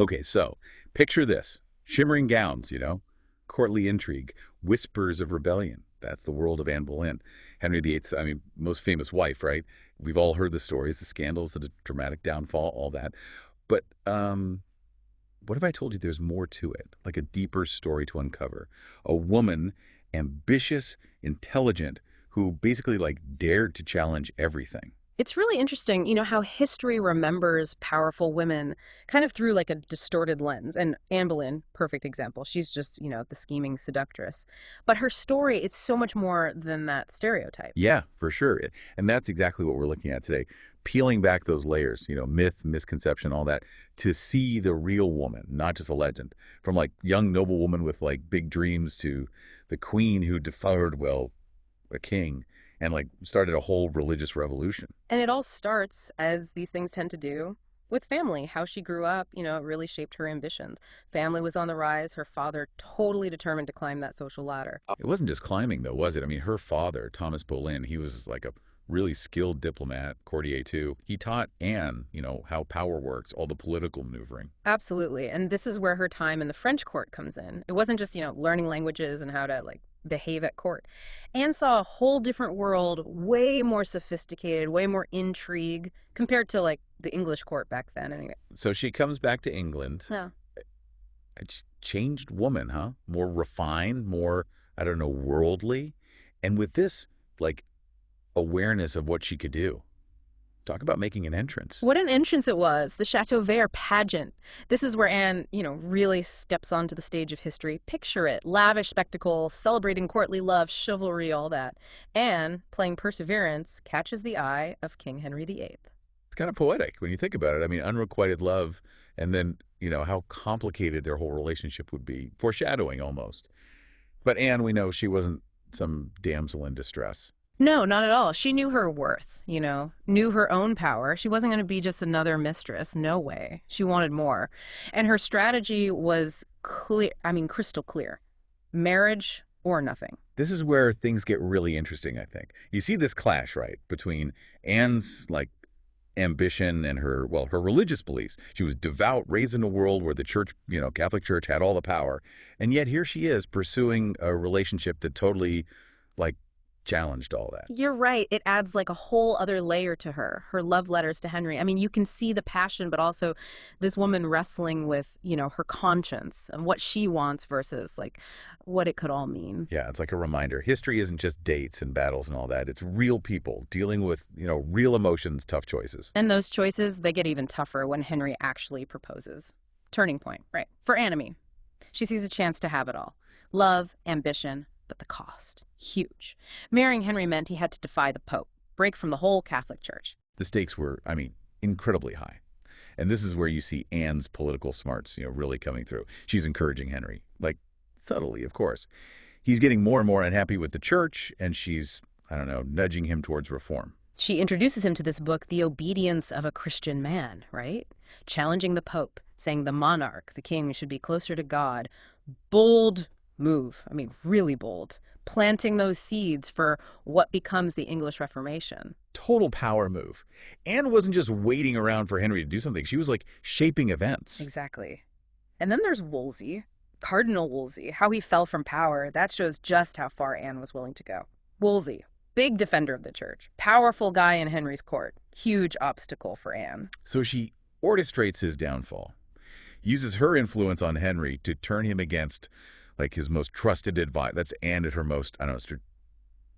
Okay, so picture this. Shimmering gowns, courtly intrigue, whispers of rebellion. That's the world of Anne Boleyn. Henry VIII's, most famous wife, right? We've all heard the stories, the scandals, the dramatic downfall, all that. But what if I told you there's more to it, like a deeper story to uncover? A woman, ambitious, intelligent, who basically like dared to challenge everything. It's really interesting, how history remembers powerful women kind of through like a distorted lens. And Anne Boleyn, perfect example. She's just, the scheming seductress. But her story, it's so much more than that stereotype. Yeah, for sure. And that's exactly what we're looking at today. Peeling back those layers, myth, misconception, all that, to see the real woman, not just a legend. From like young noblewoman with like big dreams to the queen who defied, well, a king and like started a whole religious revolution. And it all starts, as these things tend to do, with family. How she grew up, it really shaped her ambitions. Family was on the rise, her father totally determined to climb that social ladder. It wasn't just climbing, though, was it? I mean, her father, Thomas Boleyn, he was like a really skilled diplomat, courtier too. He taught Anne, how power works, all the political maneuvering. Absolutely. And this is where her time in the French court comes in. It wasn't just, learning languages and how to like behave at court. Anne saw a whole different world, way more sophisticated, way more intrigue compared to like the English court back then anyway. So she comes back to England, Yeah. a changed woman, huh? More refined, more, I don't know, worldly. And with this, like, awareness of what she could do. Talk about making an entrance. What an entrance it was, the Chateau Vert pageant. This is where Anne, really steps onto the stage of history. Picture it, lavish spectacle, celebrating courtly love, chivalry, all that. Anne, playing Perseverance, catches the eye of King Henry VIII. It's kind of poetic when you think about it. I mean, unrequited love, and then, how complicated their whole relationship would be, foreshadowing almost. But Anne, we know she wasn't some damsel in distress. No, not at all. She knew her worth, knew her own power. She wasn't going to be just another mistress. No way. She wanted more. And her strategy was clear, crystal clear. Marriage or nothing. This is where things get really interesting, I think. You see this clash, right, between Anne's, like, ambition and her religious beliefs. She was devout, raised in a world where the church, Catholic Church had all the power. And yet here she is pursuing a relationship that totally, like, challenged all that. You're right. It adds like a whole other layer to her love letters to Henry. I mean, you can see the passion, but also this woman wrestling with, her conscience and what she wants versus like what it could all mean. Yeah, it's like a reminder. History isn't just dates and battles and all that. It's real people dealing with, real emotions, tough choices. And those choices, they get even tougher when Henry actually proposes. Turning point, right? For Annemie, she sees a chance to have it all. Love, ambition, but the cost, huge. Marrying Henry meant he had to defy the Pope, break from the whole Catholic Church. The stakes were, incredibly high. And this is where you see Anne's political smarts, really coming through. She's encouraging Henry, like subtly, of course. He's getting more and more unhappy with the church, and she's, nudging him towards reform. She introduces him to this book, The Obedience of a Christian Man, right? Challenging the Pope, saying the monarch, the king, should be closer to God. Bold move. Really bold. Planting those seeds for what becomes the English Reformation. Total power move. Anne wasn't just waiting around for Henry to do something. She was like shaping events. Exactly. And then there's Wolsey, Cardinal Wolsey, how he fell from power. That shows just how far Anne was willing to go. Wolsey, big defender of the church, powerful guy in Henry's court, huge obstacle for Anne. So she orchestrates his downfall, uses her influence on Henry to turn him against like his most trusted advisor. That's Anne at her most,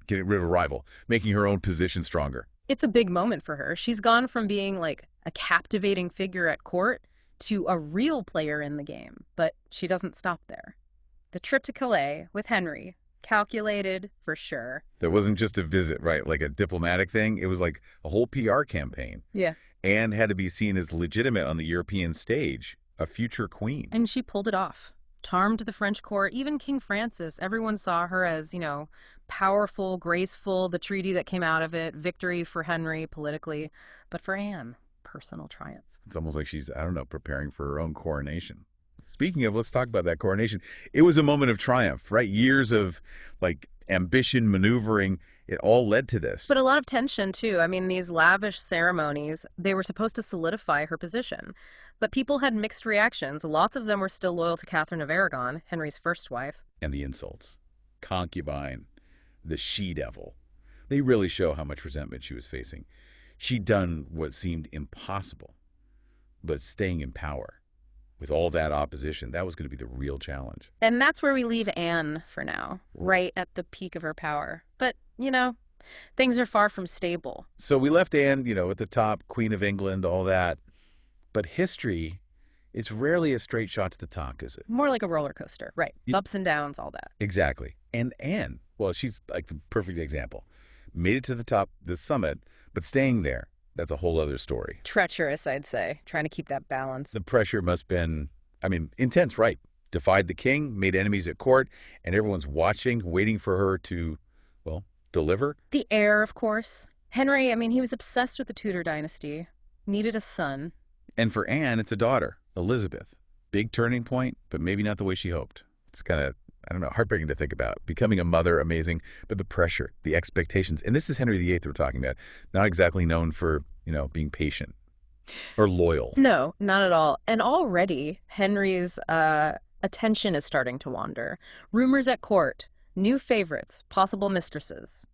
getting rid of a rival, making her own position stronger. It's a big moment for her. She's gone from being like a captivating figure at court to a real player in the game. But she doesn't stop there. The trip to Calais with Henry, calculated for sure. That wasn't just a visit, right? Like a diplomatic thing. It was like a whole PR campaign. Yeah. Anne had to be seen as legitimate on the European stage, a future queen. And she pulled it off. Charmed the French court, even King Francis. Everyone saw her as, powerful, graceful, the treaty that came out of it, victory for Henry politically. But for Anne, personal triumph. It's almost like she's, preparing for her own coronation. Speaking of, let's talk about that coronation. It was a moment of triumph, right? Years of, like, ambition, maneuvering. It all led to this. But a lot of tension, too. These lavish ceremonies, they were supposed to solidify her position. But people had mixed reactions. Lots of them were still loyal to Catherine of Aragon, Henry's first wife. And the insults. Concubine, the she-devil. They really show how much resentment she was facing. She'd done what seemed impossible, but staying in power. With all that opposition, that was going to be the real challenge. And that's where we leave Anne for now, right at the peak of her power. But, things are far from stable. So we left Anne, at the top, Queen of England, all that. But history, it's rarely a straight shot to the top, is it? More like a roller coaster, right? Ups and downs, all that. Exactly. And Anne, well, she's like the perfect example. Made it to the top, the summit, but staying there, that's a whole other story. Treacherous, I'd say, trying to keep that balance. The pressure must have been, intense, right? Defied the king, made enemies at court, and everyone's watching, waiting for her to, deliver. The heir, of course. Henry, he was obsessed with the Tudor dynasty, needed a son. And for Anne, it's a daughter, Elizabeth. Big turning point, but maybe not the way she hoped. It's kind of, heartbreaking to think about. Becoming a mother, amazing, but the pressure, the expectations. And this is Henry VIII we're talking about. Not exactly known for, being patient or loyal. No, not at all. And already, Henry's attention is starting to wander. Rumors at court, new favorites, possible mistresses.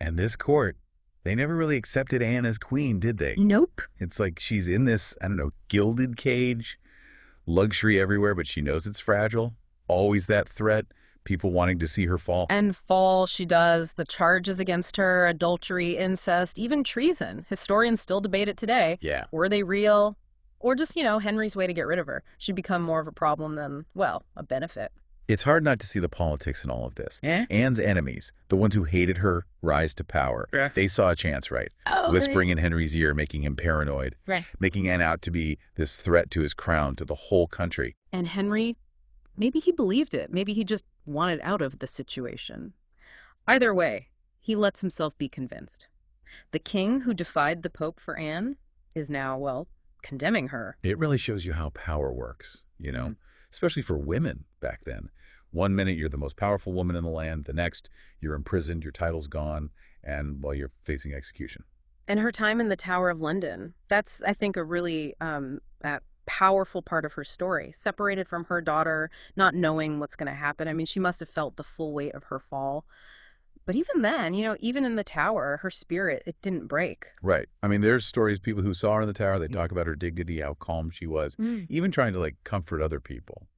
And this court, they never really accepted Anne as queen, did they? Nope. It's like she's in this, gilded cage, luxury everywhere, but she knows it's fragile. Always that threat, people wanting to see her fall. And fall she does. The charges against her, adultery, incest, even treason. Historians still debate it today. Yeah. Were they real? Or just, Henry's way to get rid of her. She'd become more of a problem than, a benefit. It's hard not to see the politics in all of this. Eh? Anne's enemies, the ones who hated her rise to power, they saw a chance, right? Oh, Whispering in Henry's ear, making him paranoid. Right. Making Anne out to be this threat to his crown, to the whole country. And Henry, maybe he believed it. Maybe he just wanted out of the situation. Either way, he lets himself be convinced. The king who defied the Pope for Anne is now, condemning her. It really shows you how power works, especially for women back then. One minute you're the most powerful woman in the land, the next you're imprisoned, your title's gone, and you're facing execution. And her time in the Tower of London, that's, I think, a really powerful part of her story. Separated from her daughter, not knowing what's going to happen. She must have felt the full weight of her fall. But even then, even in the tower, her spirit, it didn't break. Right. There's stories, people who saw her in the tower, they talk about her dignity, how calm she was, even trying to comfort other people.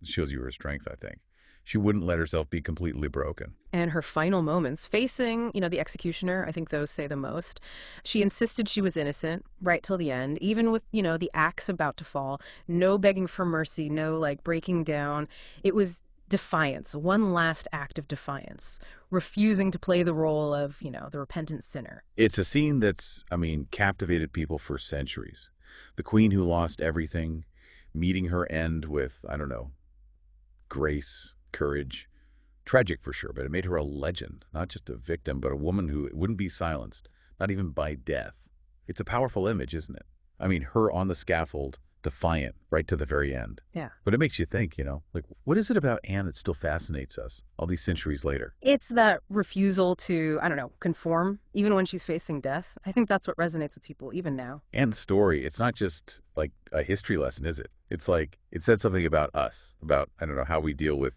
It shows you her strength, I think. She wouldn't let herself be completely broken. And her final moments facing, the executioner, I think those say the most. She insisted she was innocent right till the end, even with, the axe about to fall. No begging for mercy, no breaking down. It was defiance, one last act of defiance, refusing to play the role of, the repentant sinner. It's a scene that's, captivated people for centuries. The queen who lost everything, meeting her end with, grace, courage. Tragic for sure, but it made her a legend, not just a victim, but a woman who wouldn't be silenced, not even by death. It's a powerful image, isn't it? Her on the scaffold, defiant, right to the very end. Yeah. But it makes you think, what is it about Anne that still fascinates us all these centuries later? It's that refusal to, conform, even when she's facing death. I think that's what resonates with people even now. Anne's story, it's not just like a history lesson, is it? It's like, it said something about us, about, how we deal with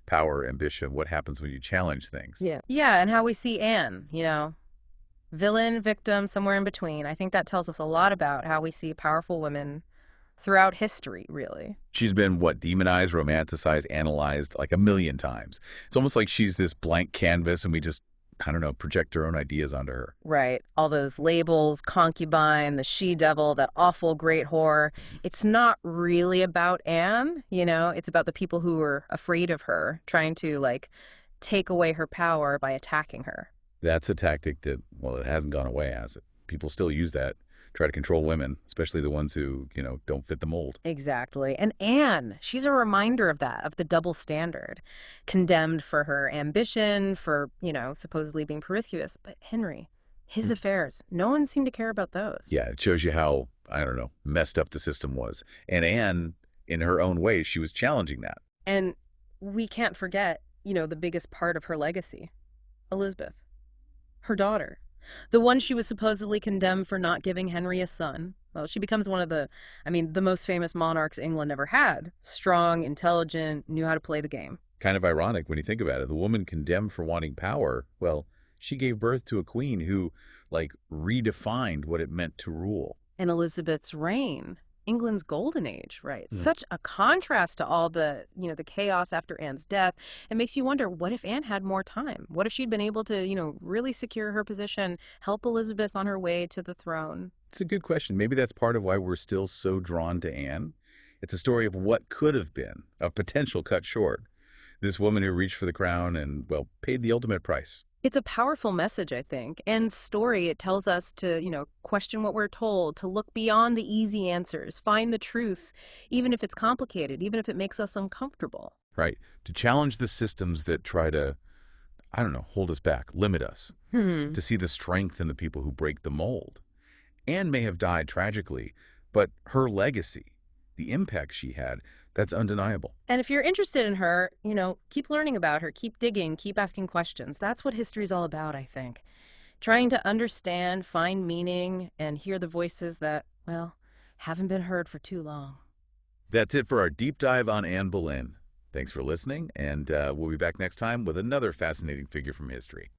power, ambition, what happens when you challenge things. Yeah. Yeah, and how we see Anne, villain, victim, somewhere in between. I think that tells us a lot about how we see powerful women throughout history, really. She's been, demonized, romanticized, analyzed like a million times. It's almost like she's this blank canvas and we just, project our own ideas onto her. Right. All those labels, concubine, the she-devil, that awful great whore. It's not really about Anne, it's about the people who are afraid of her, trying to, take away her power by attacking her. That's a tactic that, it hasn't gone away, has it? People still use that. Try to control women, especially the ones who, don't fit the mold. Exactly. And Anne, she's a reminder of that, of the double standard. Condemned for her ambition, for, supposedly being promiscuous. But Henry, his affairs, no one seemed to care about those. Yeah, it shows you how, messed up the system was. And Anne, in her own way, she was challenging that. And we can't forget, the biggest part of her legacy, Elizabeth, her daughter. The one she was supposedly condemned for not giving Henry a son. Well, she becomes one of the most famous monarchs England ever had. Strong, intelligent, knew how to play the game. Kind of ironic when you think about it. The woman condemned for wanting power, well, she gave birth to a queen who, like, redefined what it meant to rule. And Elizabeth's reign, England's golden age, right? Hmm. Such a contrast to all the chaos after Anne's death. It makes you wonder, what if Anne had more time? What if she'd been able to, really secure her position, help Elizabeth on her way to the throne? It's a good question. Maybe that's part of why we're still so drawn to Anne. It's a story of what could have been, of potential cut short. This woman who reached for the crown and, well, paid the ultimate price. It's a powerful message, I think. And story, it tells us to, question what we're told, to look beyond the easy answers, find the truth, even if it's complicated, even if it makes us uncomfortable. Right? To challenge the systems that try to, I don't know, hold us back, limit us. Hmm. To see the strength in the people who break the mold. Anne may have died tragically, but her legacy, the impact she had, that's undeniable. And if you're interested in her, keep learning about her, keep digging, keep asking questions. That's what history's all about, I think. Trying to understand, find meaning, and hear the voices that, well, haven't been heard for too long. That's it for our deep dive on Anne Boleyn. Thanks for listening, and we'll be back next time with another fascinating figure from history.